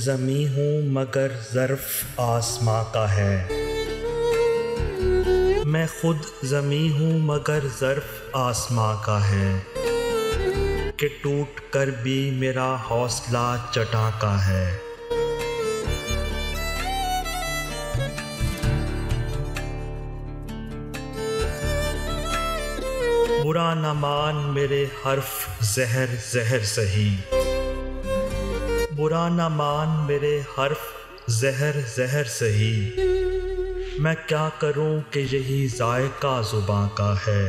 ज़मीं हूँ मगर ज़र्फ़ आसमां का है। मैं खुद ज़मीं हूँ मगर ज़र्फ़ आसमां का है कि टूट कर भी मेरा हौसला चटा का है। बुरा न मान मेरे हर्फ ज़हर ज़हर सही, बुरा न मान मेरे हर्फ ज़हर ज़हर सही। मैं क्या करूं कि यही ज़ायका ज़ुबां का है।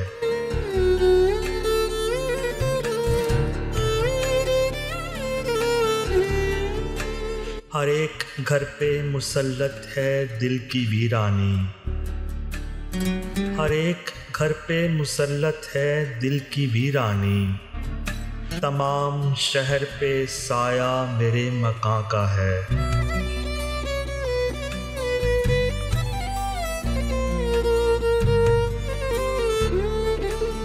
हर एक घर पे मुसल्लत है दिल की वीरानी, हर एक घर पे मुसल्लत है दिल की वीरानी। तमाम शहर पे साया मेरे मकां का है।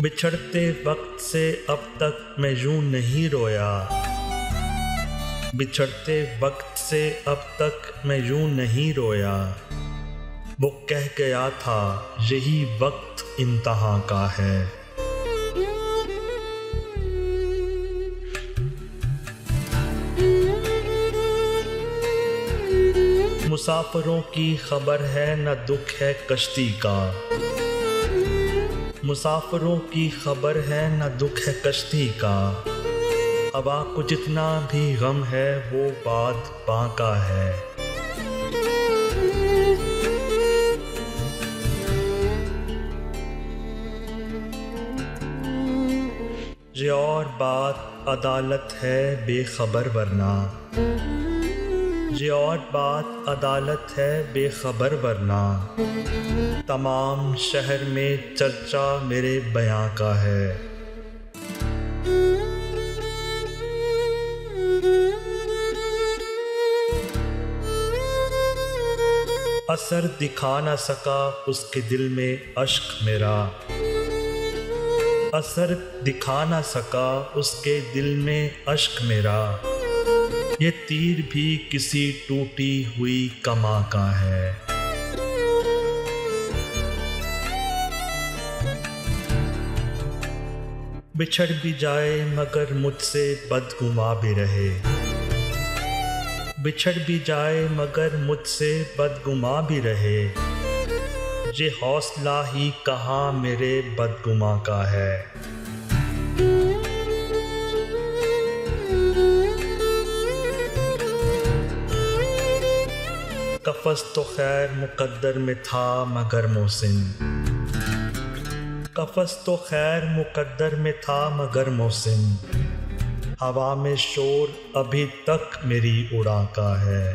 बिछड़ते वक्त से अब तक मैं यूं नहीं रोया, बिछड़ते वक्त से अब तक मैं यूं नहीं रोया। वो कह गया था यही वक्त इंतहा का है। मुसाफिरों की खबर है न दुख है कश्ती का, मुसाफिरों की खबर है न दुख है कश्ती का। हवा को जितना भी गम है वो बात बांका है। ये और बात अदालत है बेखबर वरना, ये और बात अदालत है बेखबर वरना। तमाम शहर में चर्चा मेरे बयां का है। असर दिखा न सका उसके दिल में अश्क मेरा, असर दिखा न सका उसके दिल में अश्क मेरा। ये तीर भी किसी टूटी हुई कमा का है। बिछड़ भी जाए मगर मुझसे बदगुमा भी रहे, बिछड़ भी जाए मगर मुझसे बदगुमा भी रहे। ये हौसला ही कहाँ मेरे बदगुमा का है। कफ़स तो खैर मुक़द्दर में था मगर मोहसिन, कफ़स तो खैर मुक़द्दर में था मगर मोहसिन। हवा में शोर अभी तक मेरी उड़ा का है।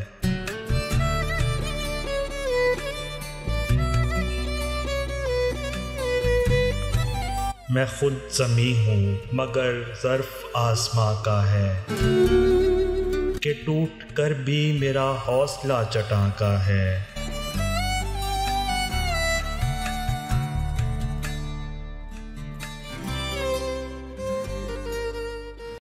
मैं खुद ज़मीं हूँ मगर ज़र्फ़ आसमां का है कि टूट कर भी मेरा हौसला चटा का है।